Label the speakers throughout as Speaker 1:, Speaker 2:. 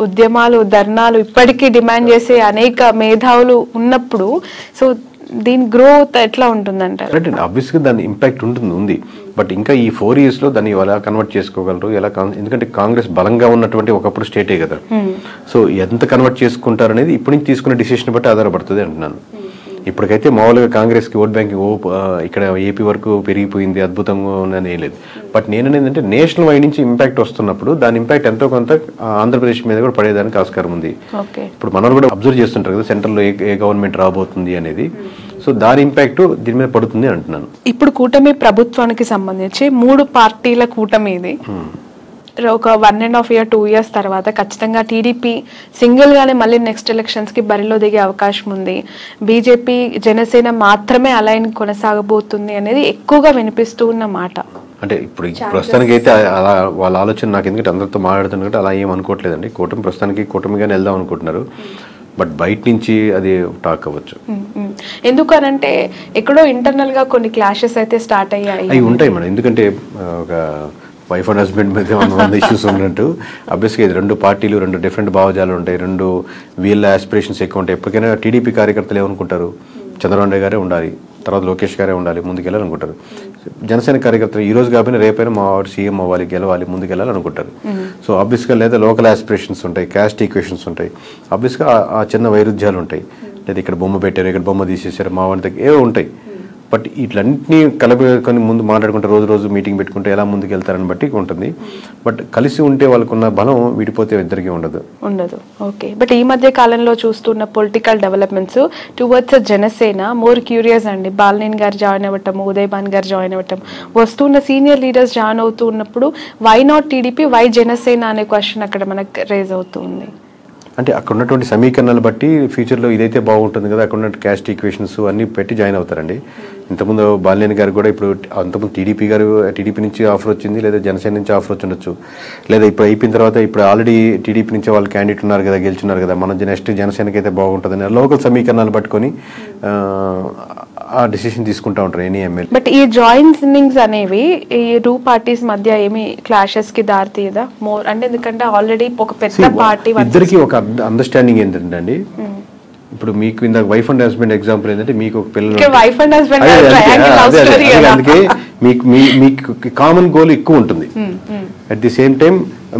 Speaker 1: ఉద్యమాలు ధర్నాలు ఇప్పటికీ డిమాండ్ చేసే అనేక మేధావులు ఉన్నప్పుడు సో దీని గ్రోత్ ఎట్లా ఉంటుందంటారు?
Speaker 2: ఆబ్వియస్గా దాని ఇంపాక్ట్ ఉంది. బట్ ఇంకా ఈ 4 years లో దాన్ని ఎలా కన్వర్ట్ చేసుకోగలరు, ఎలా ఎందుకంటే కాంగ్రెస్ బలంగా ఉన్నటువంటి ఒకప్పుడు స్టేటే కదా. సో ఎంత కన్వర్ట్ చేసుకుంటారు అనేది ఇప్పటి నుంచి తీసుకునే డిసిషన్ బట్టి ఆధారపడుతుంది అంటున్నాను. ఇప్పటికైతే మామూలుగా కాంగ్రెస్కి ఓట్ బ్యాంకింగ్ ఇక్కడ ఏపీ వరకు పెరిగిపోయింది, అద్భుతంగా ఉందని లేదు. బట్ నేను ఏంటంటే నేషనల్ వైడ్ నుంచి ఇంపాక్ట్ వస్తున్నప్పుడు దాని ఇంపాక్ట్ ఎంతో కొంత ఆంధ్రప్రదేశ్ మీద కూడా పడేదానికి ఆస్కారం ఉంది. ఇప్పుడు మనం కూడా అబ్జర్వ్ చేస్తుంటారు కదా సెంట్రల్లో ఏ గవర్నమెంట్ రాబోతుంది అనేది. సో దాని ఇంపాక్ట్ దీని మీద పడుతుంది అంటున్నాను.
Speaker 1: ఇప్పుడు కూటమి ప్రభుత్వానికి సంబంధించి 3 పార్టీల కూటమి ఇది. ఒక 1.5 year 2 years తర్వాత ఖచ్చితంగా టీడీపీ సింగిల్ గానే మళ్ళీ నెక్స్ట్ ఎలక్షన్స్ కి బరిలో దిగే అవకాశం ఉంది. బీజేపీ జనసేన మాత్రమే అలైన్ కొనసాగబోతుంది అనేది ఎక్కువగా వినిపిస్తూ ఉన్న మాట.
Speaker 2: అంటే ఇప్పుడు ప్రస్తుతానికి అయితే అలా వాళ్ళ ఆలోచన నాకు ఎందుకంటే అందరితో మాట్లాడుతున్నట్టు అలా ఏం అనుకోవట్లేదండి. కూటమి ప్రస్తుతానికి కూటమిగానే వెళ్దాం అనుకుంటున్నారు. బట్ బయట నుంచి అది టాక్ అవ్వచ్చు.
Speaker 1: ఎందుకనంటే ఎక్కడో ఇంటర్నల్ గా కొన్ని క్లాషెస్ అయితే స్టార్ట్ అయ్యాయి.
Speaker 2: అవి ఉంటాయి మేడం. ఎందుకంటే ఒక వైఫ్ అండ్ హస్బెండ్ మీద 100 ఇష్యూస్ ఉన్నట్టు అబ్వియస్గా ఇది 2 పార్టీలు 2 డిఫరెంట్ భావజాలు ఉంటాయి, 2 వీళ్ళ ఆస్పిరేషన్స్ ఎక్కువ ఉంటాయి. ఎప్పటికైనా టీడీపీ కార్యకర్తలు ఏమనుకుంటారు, చంద్రబాబు నాయుడు గారే ఉండాలి, తర్వాత లోకేష్ గారే ఉండాలి, ముందుకెళ్ళాలనుకుంటారు. జనసేన కార్యకర్తలు ఈ రోజు కాకపోయినా రేపైనా మా వాడు సీఎం అవ్వాలి, గెలవాలి, ముందుకెళ్ళాలనుకుంటారు. సో ఆబ్వియస్గా లేదా లోకల్ ఆస్పిరేషన్స్ ఉంటాయి, క్యాస్ట్ ఈక్వేషన్స్ ఉంటాయి, ఆబ్వియస్గా ఆ చిన్న వైరుధ్యాలు ఉంటాయి. లేదా ఇక్కడ బొమ్మ పెట్టారు, ఇక్కడ బొమ్మ తీసేసారు, మా వాడి దగ్గర ఏవో ఉంటాయి. బట్ ఇట్లన్నింటినీ కలుపుకొని ముందు మాట్లాడుకుంటే రోజు మీటింగ్ పెట్టుకుంటే ఎలా ముందుకు వెళ్తారని బట్టి ఉంటుంది. బట్ కలిసి ఉంటే వాళ్ళకున్న బలం విడిపోతే ఇద్దరికీ ఉండదు.
Speaker 1: ఓకే. బట్ ఈ మధ్య కాలంలో చూస్తున్న political developments towards Janasena more curious అండి. బాలినేని గారు జాయిన్ అవ్వటం, ఉదయ్ భాన్ గారు జాయిన్ అవ్వటం, వస్తున్న సీనియర్ లీడర్స్ జాయిన్ అవుతూ ఉన్నప్పుడు why not TDP, why Janasena అనే క్వశ్చన్ అక్కడ మనకు రేజ్ అవుతుంది.
Speaker 2: అంటే అక్కడ ఉన్నటువంటి సమీకరణాలు బట్టి ఫ్యూచర్లో ఇదైతే బాగుంటుంది కదా, అక్కడ ఉన్న క్యాస్ట్ ఈక్వేషన్స్ అన్నీ పెట్టి జాయిన్ అవుతారండి. ఇంతకుముందు బాలినేని గారు కూడా ఇప్పుడు అంతకుముందు టీడీపీ నుంచి ఆఫర్ వచ్చింది, లేదా జనసేన నుంచి ఆఫర్ వచ్చి ఉండొచ్చు, లేదా ఇప్పుడు అయిపోయిన తర్వాత ఇప్పుడు ఆల్రెడీ టీడీపీ నుంచి వాళ్ళు క్యాండిడేట్ ఉన్నారు కదా, గెలుచున్నారు కదా, మన నెక్స్ట్ జనసేనకి అయితే బాగుంటుందని లోకల్ సమీకరణాలు పట్టుకొని ఆ డిసిషన్ తీసుకుంటా ఉంటారు ఎనీ ఎమ్మెల్యే.
Speaker 1: బట్ ఈ జాయినింగ్స్ అనేవి ఈ 2 parties మధ్య ఏమి క్లాషెస్ కి దారి తీయదా మోర్? అంటే ఎందుకంటే ఆల్రెడీ ఒక పెద్ద పార్టీ
Speaker 2: ఇద్దరికి ఒక అండర్స్టాండింగ్ ఏంటంటే అండి, ఇప్పుడు మీకు ఇందాక వైఫ్ అండ్ హస్బెండ్ ఎగ్జాంపుల్ ఏంటంటే మీకు ఒక పిల్లలు, అందుకే మీకు కామన్ గోల్ ఎక్కువ ఉంటుంది. At the same time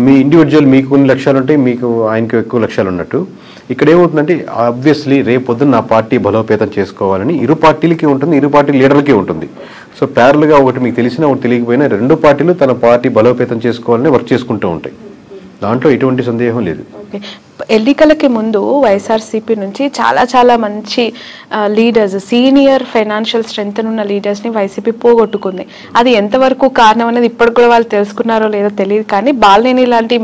Speaker 2: me individual మీకు కొన్ని లక్ష్యాలు ఉంటాయి, మీకు ఆయనకు ఎక్కువ లక్ష్యాలు ఉన్నట్టు. ఇక్కడ ఏమవుతుందంటే ఆబ్వియస్లీ రేపొద్దున నా పార్టీ బలోపేతం చేసుకోవాలని ఇరు పార్టీలకి ఉంటుంది, ఇరు పార్టీ లీడర్లకి ఉంటుంది. సో ప్యారల్గా ఒకటి మీకు తెలిసినా ఒకటి తెలియకపోయినా 2 పార్టీలు తన పార్టీ బలోపేతం చేసుకోవాలని వర్క్ చేసుకుంటూ ఉంటాయి. దాంట్లో ఎటువంటి సందేహం లేదు.
Speaker 1: ఎన్నికలకి ముందు వైఎస్ఆర్సీపీ నుంచి చాలా మంచి లీడర్స్, సీనియర్ ఫైనాన్షియల్ స్ట్రెంగ్త్ ఉన్న లీడర్స్ ని వైసీపీ పోగొట్టుకుంది. అది ఎంతవరకు కారణం అనేది ఇప్పటికి కూడా వాళ్ళు తెలుసుకున్నారో లేదో తెలియదు, కానీ బాలినేని లాంటి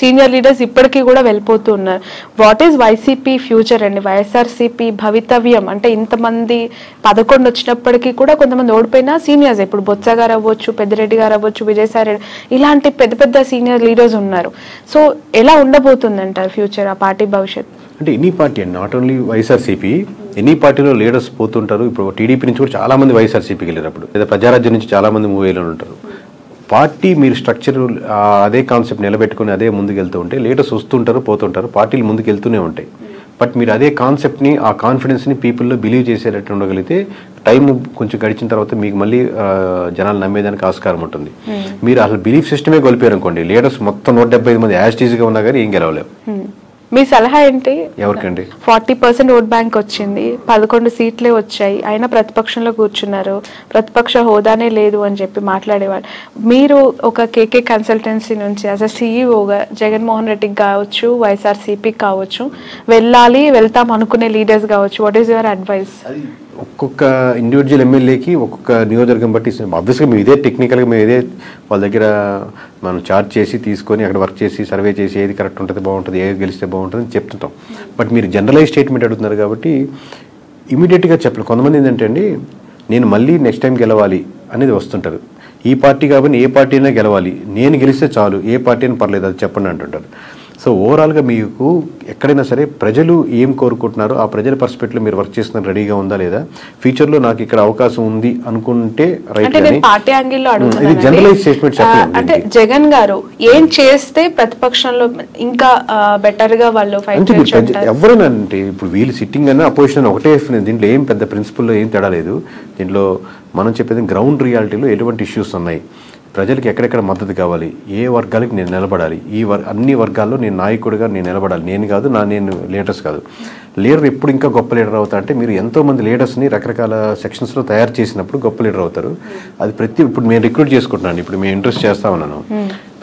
Speaker 1: సీనియర్ లీడర్స్ ఇప్పటికీ కూడా వెళ్ళిపోతూ ఉన్నారు. వాట్ ఈస్ వైసీపీ ఫ్యూచర్ అండి, వైఎస్ఆర్సీపీ భవితవ్యం? అంటే ఇంతమంది 11 వచ్చినప్పటికీ కూడా కొంతమంది ఓడిపోయినా సీనియర్స్, ఇప్పుడు బొత్స గారు అవ్వచ్చు, పెద్దిరెడ్డి గారు అవ్వచ్చు, విజయసాయి రెడ్డి, ఇలాంటి పెద్ద సీనియర్ లీడర్స్ ఉన్నారు. సో ఎలా ఉండబోతుందంటారు ఫ్యూచర్, ఆ పార్టీ భవిష్యత్?
Speaker 2: అంటే ఎనీ పార్టీ అండి, నాట్ ఓన్లీ వైఎస్ఆర్సీపీ, ఎనీ పార్టీలో లీడర్స్ పోతుంటారు. ఇప్పుడు టీడీపీ నుంచి కూడా చాలా మంది వైఎస్ఆర్సీపీకి వెళ్ళినప్పుడు, లేదా ప్రజారాజ్యం నుంచి చాలా మంది మూవ్ అయ్యేలో ఉంటారు. పార్టీ మీరు స్ట్రక్చర్ అదే కాన్సెప్ట్ నిలబెట్టుకుని అదే ముందుకు వెళ్తూ ఉంటే లీడర్స్ వస్తుంటారు, పోతుంటారు, పార్టీలు ముందుకు వెళ్తూనే ఉంటాయి. బట్ మీరు అదే కాన్సెప్ట్ని, ఆ కాన్ఫిడెన్స్ని పీపుల్లో బిలీవ్ చేసేటట్టు ఉండగలిగితే టైం కొంచెం గడిచిన తర్వాత మీకు మళ్ళీ జనాలు నమ్మేదానికి ఆస్కారం ఉంటుంది. మీరు అసలు బిలీఫ్ సిస్టమే కోల్పోయారు అనుకోండి, లీడర్స్ మొత్తం 175 మంది యాస్టీజ్గా ఉన్నా కానీ ఏం గెలవలేవు.
Speaker 1: మీ సలహా ఏంటి?
Speaker 2: ఎవరికండి?
Speaker 1: 40% ఓట్ బ్యాంక్ వచ్చింది, 11 సీట్లే వచ్చాయి, అయినా ప్రతిపక్షంలో కూర్చున్నారు, ప్రతిపక్ష హోదానే లేదు అని చెప్పి మాట్లాడేవాళ్ళు. మీరు ఒక కేకే కన్సల్టెన్సీ నుంచి యాజ్ అ సీఈఓగా జగన్మోహన్ రెడ్డికి కావచ్చు, వైఎస్ఆర్సీపీకి కావచ్చు, వెళ్తాం అనుకునే లీడర్స్ కావచ్చు, వాట్ ఈస్ యువర్ అడ్వైస్?
Speaker 2: ఒక్కొక్క ఇండివిజువల్ ఎమ్మెల్యేకి ఒక్కొక్క నియోజకవర్గం బట్టి ఆబ్వియస్గా మేము ఇదే టెక్నికల్గా మేము ఇదే వాళ్ళ దగ్గర మనం చార్జ్ చేసి తీసుకొని అక్కడ వర్క్ చేసి సర్వే చేసి ఏది కరెక్ట్ ఉంటుంది, బాగుంటుంది, ఏది గెలిస్తే బాగుంటుంది అని చెప్తుంటాం. బట్ మీరు జనరలైజ్ స్టేట్మెంట్ అడుగుతున్నారు కాబట్టి ఇమీడియట్గా చెప్పలేదు. కొంతమంది ఏంటంటే అండి, నేను మళ్ళీ నెక్స్ట్ టైం గెలవాలి అనేది వస్తుంటారు. ఈ పార్టీ కాబట్టి ఏ పార్టీ అయినా గెలవాలి, నేను గెలిస్తే చాలు, ఏ పార్టీ అయినా పర్లేదు అది చెప్పండి అంటుంటారు. సో ఓవరాల్గా మీకు ఎక్కడైనా సరే ప్రజలు ఏం కోరుకుంటున్నారో ఆ ప్రజల పర్స్పెక్టివ్లో మీరు వర్క్ చేస్తున్న రెడీగా ఉందా లేదా, ఫ్యూచర్లో నాకు ఇక్కడ అవకాశం ఉంది అనుకుంటే రైట్.
Speaker 1: పార్టీ యాంగిల్లో
Speaker 2: ఇది జనరలైజ్ స్టేట్మెంట్ చెప్పలేదు.
Speaker 1: అంటే జగన్ గారు ఏం చేస్తే ప్రతిపక్షంలో ఇంకా బెటర్ గా వాళ్ళు ఫైట్ చేయొచ్చు
Speaker 2: ఎవరైనా అంటే ఇప్పుడు వీళ్ళు సిట్టింగ్ అన్న అపోజిషన్ అని ఒకటే, దీంట్లో ఏం పెద్ద ప్రిన్సిపల్లో ఏం తేడా లేదు. దీంట్లో మనం చెప్పేది గ్రౌండ్ రియాలిటీలో ఎటువంటి ఇష్యూస్ ఉన్నాయి, ప్రజలకు ఎక్కడెక్కడ మద్దతు కావాలి, ఏ వర్గాలకి నేను నిలబడాలి, అన్ని వర్గాల్లో నేను నాయకుడిగా నేను నిలబడాలి. నేను కాదు, నేను లీడర్స్ కాదు. లీడర్ ఎప్పుడు ఇంకా గొప్ప లీడర్ అవుతా అంటే మీరు ఎంతోమంది లీడర్స్ని రకరకాల సెక్షన్స్లో తయారు చేసినప్పుడు గొప్ప లీడర్ అవుతారు. అది ఇప్పుడు నేను రిక్రూట్ చేసుకుంటున్నాను, ఇప్పుడు మేము ఇంట్రెస్ట్ చేస్తా ఉన్నాను.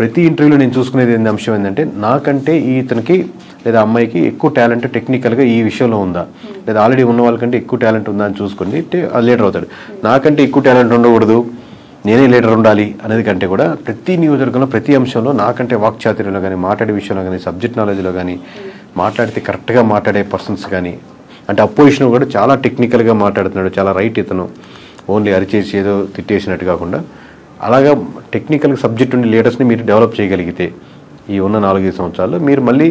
Speaker 2: ప్రతి ఇంటర్వ్యూలో నేను చూసుకునేది అంశం ఏంటంటే నాకంటే ఇతనికి లేదా అమ్మాయికి ఎక్కువ టాలెంట్ టెక్నికల్గా ఈ విషయంలో ఉందా, లేదా ఆల్రెడీ ఉన్న వాళ్ళకంటే ఎక్కువ టాలెంట్ ఉందా అని చూసుకుని లీడర్ అవుతాడు. నాకంటే ఎక్కువ టాలెంట్ ఉండకూడదు, నేనే లీడర్ ఉండాలి అనేది కంటే కూడా ప్రతి నియోజకవర్గంలో ప్రతి అంశంలో నాకంటే వాక్చాతుర్యంలో కానీ, మాట్లాడే విషయంలో కానీ, సబ్జెక్ట్ నాలెడ్జ్లో కానీ, మాట్లాడితే కరెక్ట్గా మాట్లాడే పర్సన్స్ కానీ, అంటే అపోజిషన్ కూడా చాలా టెక్నికల్గా మాట్లాడుతున్నాడు, చాలా రైట్ ఇతను, ఓన్లీ అరిచేసి ఏదో తిట్టేసినట్టు కాకుండా అలాగా టెక్నికల్ సబ్జెక్ట్ ఉండే లీడర్స్ని మీరు డెవలప్ చేయగలిగితే ఈ ఉన్న 4-5 సంవత్సరాల్లో మీరు మళ్ళీ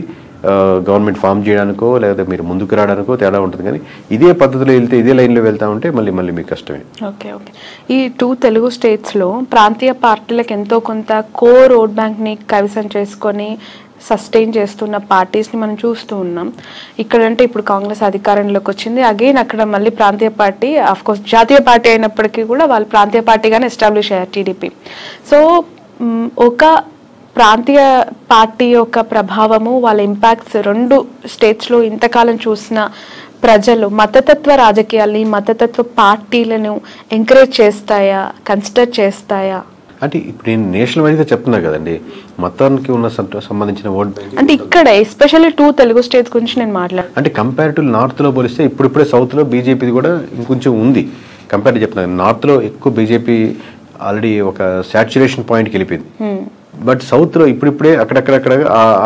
Speaker 2: గవర్నమెంట్ ఫామ్ చేయడానికో లేదా మీరు ముందుకు రావడానికో తేడా ఉంటుంది. కానీ ఇదే పద్ధతిలో వెళ్తే, ఇదే లైన్లో వెళ్తా ఉంటే మళ్ళీ మీకు కష్టమే.
Speaker 1: ఓకే. ఈ 2 తెలుగు స్టేట్స్లో ప్రాంతీయ పార్టీలకు ఎంతో కొంత రోడ్ బ్యాంక్ని కైవసం చేసుకొని సస్టైన్ చేస్తున్న పార్టీస్ని మనం చూస్తూ ఉన్నాం. ఇక్కడంటే ఇప్పుడు కాంగ్రెస్ అధికారంలోకి వచ్చింది, అగైన్ అక్కడ మళ్ళీ ప్రాంతీయ పార్టీ, ఆఫ్కోర్స్ జాతీయ పార్టీ అయినప్పటికీ కూడా వాళ్ళు ప్రాంతీయ పార్టీగానే ఎస్టాబ్లిష్ అయ్యారు టీడీపీ. సో ఒక ప్రాంతీయ పార్టీ యొక్క ప్రభావము, వాళ్ళ ఇంపాక్ట్స్ 2 స్టేట్స్లో ఇంతకాలం చూసిన ప్రజలు మతతత్వ రాజకీయాల్ని, మతతత్వ పార్టీలను ఎంకరేజ్ చేస్తాయా, కన్సిడర్ చేస్తాయా?
Speaker 2: అంటే ఇప్పుడు నేను నేషనల్ వైజ్గా చెప్తున్నా కదండి, మతానికి ఉన్న సంబంధించిన ఓట్ బ్యాంక్
Speaker 1: అంటే ఇక్కడ ఎస్పెషల్లీ 2 తెలుగు స్టేట్స్ గురించి నేను మాట్లాడాను.
Speaker 2: అంటే కంపారిటివ్ నార్త్లో పోలిస్తే ఇప్పుడిప్పుడే సౌత్లో బీజేపీది కూడా ఇంకొంచెం ఉంది. కంపారిటివ్ చెప్తున్నాను, నార్త్లో ఎక్కువ బీజేపీ ఆల్రెడీ ఒక సాచ్యురేషన్ పాయింట్కి వెళ్ళిపోయింది. బట్ సౌత్లో ఇప్పుడిప్పుడే అక్కడక్కడక్కడ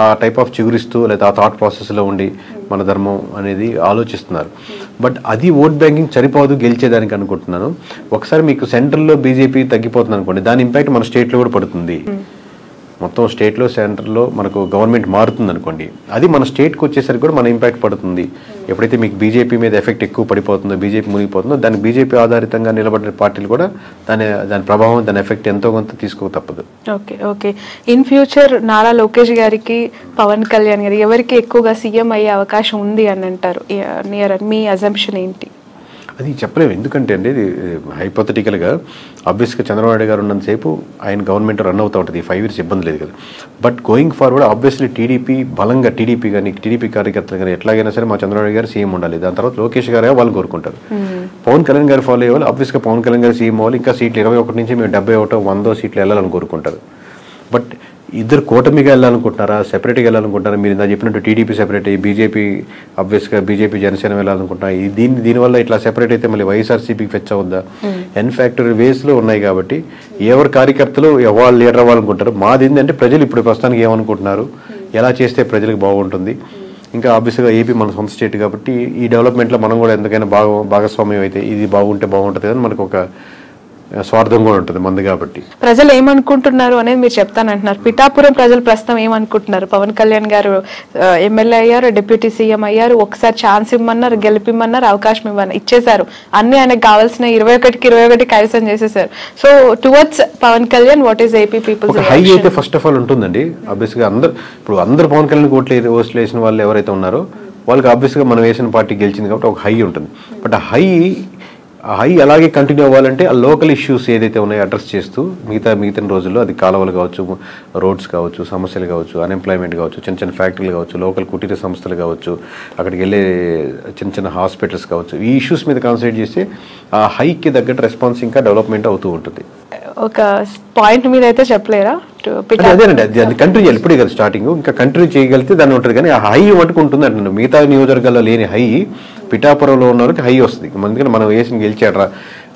Speaker 2: ఆ టైప్ ఆఫ్ చిగురిస్తూ లేదా ఆ థాట్ ప్రాసెస్లో ఉండి మన ధర్మం అనేది ఆలోచిస్తున్నారు. బట్ అది ఓట్ బ్యాంకింగ్ సరిపోదు గెలిచేదానికి అనుకుంటున్నాను. ఒకసారి మీకు సెంట్రల్లో బీజేపీ తగ్గిపోతుంది అనుకోండి, దాని ఇంపాక్ట్ మన స్టేట్లో కూడా పడుతుంది. మొత్తం స్టేట్లో సెంటర్లో మనకు గవర్నమెంట్ మారుతుంది అనుకోండి, అది మన స్టేట్కి వచ్చేసరికి కూడా మన ఇంపాక్ట్ పడుతుంది. ఎప్పుడైతే మీకు బీజేపీ మీద ఎఫెక్ట్ ఎక్కువ పడిపోతుందో, బీజేపీ మునిగిపోతుందో, దానికి బీజేపీ ఆధారితంగా నిలబడిన పార్టీలు కూడా దాని ప్రభావం, దాని ఎఫెక్ట్ ఎంతో కొంత తీసుకో తప్పదు.
Speaker 1: Okay. In future Nara Lokesh గారికి, పవన్ కళ్యాణ్ గారికి ఎవరికి ఎక్కువగా సీఎం అయ్యే అవకాశం ఉంది అని అంటారు? మీ అజంప్షన్ ఏంటి?
Speaker 2: అది చెప్పలేము. ఎందుకంటే అండి ఇది హైపోథెటికల్గా ఆబ్వియస్గా చంద్రబాబు నాయుడు గారు ఉన్నంతసేపు ఆయన గవర్నమెంట్ రన్ అవుతూ ఉంటుంది, 5 years ఇబ్బంది లేదు కదా. But going forward obviously TDP కానీ టీడీపీ కార్యకర్తలు కానీ ఎట్లాగైనా సరే మా చంద్రబాబు గారు సీఎం ఉండాలి. దాని తర్వాత లోకేష్ గారే వాళ్ళు కోరుకుంటారు. పవన్ కళ్యాణ్ గారు ఫాలో అయ్యేవాళ్ళు ఆబ్వియస్గా పవన్ కళ్యాణ్ గారు సీఎం అవ్వాలి, ఇంకా సీట్లు 21 నుంచి మేము 71, 100 సీట్లు వెళ్ళాలని కోరుకుంటారు. బట్ ఇద్దరు కూటమిగా వెళ్ళాలనుకుంటున్నారా, సెపరేట్గా వెళ్ళాలనుకుంటున్నారా? మీరు ఇందా చెప్పినట్టు టీడీపీ సెపరేట్ అయ్యి బీజేపీ ఆబ్వియస్గా బీజేపీ జనసేన వెళ్ళాలనుకుంటున్నారు. దీనివల్ల ఇట్లా సెపరేట్ అయితే మళ్ళీ వైఎస్ఆర్సీపీకి ఫెచ్ అవుద్దా? ఎన్ఫ్యాక్టరీ వేస్లో ఉన్నాయి కాబట్టి ఎవరి కార్యకర్తలు ఎవరు లీడర్ అవ్వాలనుకుంటారు. మాది ఏంటంటే ప్రజలు ఇప్పుడు ప్రస్తుతానికి ఏమనుకుంటున్నారు, ఎలా చేస్తే ప్రజలకు బాగుంటుంది. ఇంకా ఆబ్వియస్గా ఏపీ మన సొంత స్టేట్ కాబట్టి ఈ డెవలప్మెంట్లో మనం కూడా ఎందుకైనా భాగస్వామ్యం అయితే ఇది బాగుంటే బాగుంటుంది కానీ మనకు ఒక స్వార్థం కూడా ఉంటుంది మంది కాబట్టి.
Speaker 1: ప్రజలు ఏమనుకుంటున్నారు అనేది మీరు చెప్తానంటున్నారు. పిఠాపురం ప్రజలు ప్రస్తుతం ఏమనుకుంటున్నారు? పవన్ కళ్యాణ్ గారు ఎమ్మెల్యే అయ్యారు, డిప్యూటీ సీఎం అయ్యారు, ఒకసారి ఛాన్స్ ఇమ్మన్నారు, గెలిపిమ్మన్నారు, అవకాశం ఇచ్చేశారు, అన్ని ఆయనకు కావాల్సిన 21కి 21 కైవసం చేసేసారు. So towards Pawan Kalyan what is AP people's
Speaker 2: high అయితే ఫస్ట్ ఆఫ్ ఆల్ ఉంటుందండి. ఆబ్వియస్గా అందరూ పవన్ కళ్యాణ్ ఓట్లు వేసిన వాళ్ళు ఎవరైతే ఉన్నారో వాళ్ళకి ఆబ్వియస్గా మనం వేసిన పార్టీ గెలిచింది కాబట్టి ఒక హై ఉంటుంది. బట్ ఆ హై అలాగే కంటిన్యూ అవ్వాలంటే ఆ లోకల్ ఇష్యూస్ ఏదైతే ఉన్నాయో అడ్రస్ చేస్తూ మిగతా రోజుల్లో అది కాలువలు కావచ్చు, రోడ్స్ కావచ్చు, సమస్యలు కావచ్చు, అన్ఎంప్లాయ్మెంట్ కావచ్చు, చిన్న ఫ్యాక్టరీలు కావచ్చు, లోకల్ కుటీర సంస్థలు కావచ్చు, అక్కడికి వెళ్ళే చిన్న హాస్పిటల్స్ కావచ్చు, ఈ ఇష్యూస్ మీద కాన్సన్ట్రేట్ చేస్తే ఆ హైకి తగ్గట్టు రెస్పాన్స్ ఇంకా డెవలప్మెంట్ అవుతూ ఉంటుంది.
Speaker 1: ఒక పాయింట్ మీద అయితే చెప్పలేరా?
Speaker 2: అదేనండి, అది కంటిన్యూ చేయాలి. ఇప్పుడే కదా స్టార్టింగ్, ఇంకా కంటిన్యూ చేయగలిగితే దాన్ని ఉంటుంది. కానీ ఆ హై మటుకు ఉంటుంది అంటున్నాను. మిగతా నియోజకవర్గాల్లో లేని హై పిఠాపురంలో ఉన్న వరకు హై వస్తుంది. ఎందుకంటే మనం వేసి గెలిచాడరా,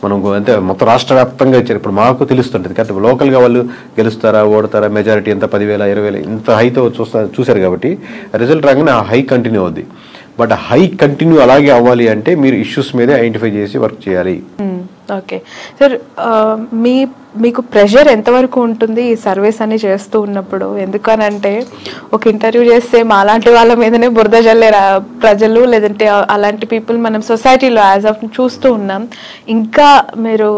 Speaker 2: మనం అంటే మొత్తం రాష్ట్ర వ్యాప్తంగా ఇచ్చారు. ఇప్పుడు మాకు తెలుస్తుంటుంది కాబట్టి లోకల్గా వాళ్ళు గెలుస్తారా, ఓడతారా, మెజారిటీ ఎంత 10,000, 20,000 ఇంత హైతో చూశారు కాబట్టి రిజల్ట్ రాగానే ఆ హై కంటిన్యూ అవుద్ది. బట్ హై కంటిన్యూ అలాగే అవ్వాలి అంటే మీరు ఇష్యూస్ మీదే ఐడెంటిఫై చేసి వర్క్ చేయాలి.
Speaker 1: ఓకే సార్, మీ మీకు ప్రెషర్ ఎంతవరకు ఉంటుంది ఈ సర్వీస్ అని చేస్తూ ఉన్నప్పుడు? ఎందుకనంటే ఒక ఇంటర్వ్యూ చేస్తే మాలాంటి వాళ్ళ మీదనే బురద జల్లే ప్రజలు, లేదంటే అలాంటి పీపుల్ మనం సొసైటీలో యాజ్ ఆఫ్ చూస్తూ ఉన్నాం. ఇంకా మీరు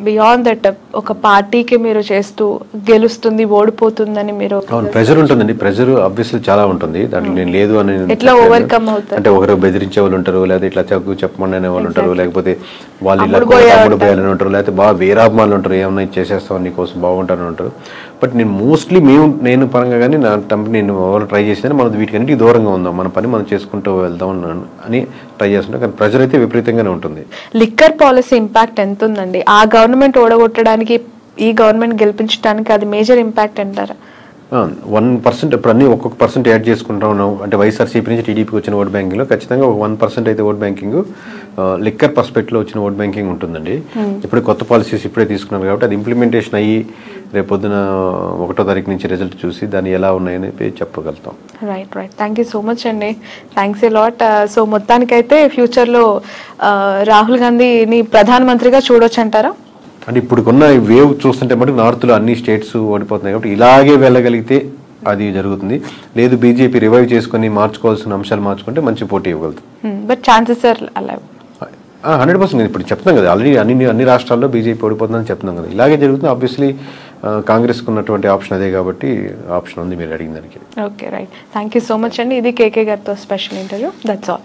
Speaker 1: బియాండ్ దట్ ఒక పార్టీకి మీరు చేస్తూ గెలుస్తుంది ఓడిపోతుందని మీరు
Speaker 2: ప్రెషర్ ఉంటుందండి. ప్రెషర్ ఆబ్వియస్లీ చాలా ఉంటుంది దాంట్లో, నేను లేదు అని
Speaker 1: ఎట్లా ఓవర్కమ్ అవుతారు?
Speaker 2: అంటే ఒకరు బెదిరించే వాళ్ళు ఉంటారు, లేకపోతే ఇట్లా చెప్పమని అనే వాళ్ళు ఉంటారు, లేకపోతే వాళ్ళు ఇలా అమ్ముడు పోయాలని ఉంటారు, లేకపోతే బాగా వీరాభిమానులు ఉంటారు, ఏమన్నా చేసేస్తాం నీకోసం బాగుంటారని ఉంటారు. బట్ నేను మోస్ట్లీ నేను పరంగా కానీ నా నేను ఎవరు ట్రై చేసినా మనం వీటికన్నిటికీ దూరంగా ఉందాం, మన పని మనం చేసుకుంటూ వెళ్దాం అని ట్రై చేస్తున్నాం. కానీ ప్రెజర్ అయితే విపరీతంగానే ఉంటుంది.
Speaker 1: లిక్కర్ పాలసీ ఇంపాక్ట్ ఎంత ఉందండి? ఆ గవర్నమెంట్ ఓడగొట్టడానికి ఈ గవర్నమెంట్ గెలిపించడానికి అది మేజర్ ఇంపాక్ట్ అంటారా?
Speaker 2: 1% ఇప్పుడు అన్ని ఒక్కొక్క పర్సెంట్ యాడ్ చేసుకుంటా ఉన్నాం. అంటే వైఎస్ఆర్సీపీ నుంచి టీడీపీకి వచ్చిన ఓట్ బ్యాంకింగ్లో ఖచ్చితంగా ఒక 1% అయితే ఓట్ బ్యాంకింగ్ లిక్కర్ పర్స్పెక్ట్లో వచ్చిన ఓట్ బ్యాంకింగ్ ఉంటుందండి. ఇప్పుడు కొత్త పాలసీస్ ఇప్పుడే తీసుకున్నారు కాబట్టి అది ఇంప్లిమెంటేషన్ అయ్యి రేపు పొద్దున 1వ తారీఖు నుంచి రిజల్ట్ చూసి దాన్ని ఎలా ఉన్నాయని చెప్పగలుగుతాం.
Speaker 1: Right. Thank you so much అండి. Thanks a lot. సో మొత్తానికైతే ఫ్యూచర్లో రాహుల్ గాంధీని ప్రధానమంత్రిగా చూడొచ్చు అంటారా?
Speaker 2: అంటే ఇప్పుడున్న వేవ్ చూస్తుంటే మటుకు నార్త్లో అన్ని స్టేట్స్ ఓడిపోతున్నాయి కాబట్టి ఇలాగే వెళ్ళగలిగితే అది జరుగుతుంది. లేదు బీజేపీ రివైవ్ చేసుకుని మార్చుకోవాల్సిన అంశాలు మార్చుకుంటే మంచి పోటీ ఇవ్వగలుగుతుంది.
Speaker 1: బట్ ఛాన్సెస్ ఆర్ అలా
Speaker 2: 100% నేను ఇప్పుడు చెప్తున్నాం కదా, ఆల్రెడీ అన్ని రాష్ట్రాల్లో బీజేపీ ఓడిపోతుందని చెప్తున్నాం కదా, ఇలాగే జరుగుతుంది. ఆబ్వియస్లీ కాంగ్రెస్కి ఉన్నటువంటి ఆప్షన్ అదే కాబట్టి ఆప్షన్ ఉంది మీరు అడిగిన దానికి.
Speaker 1: Okay right. Thank you so much అండి. ఇది కేకే గారితో స్పెషల్ ఇంటర్వ్యూ. That's all.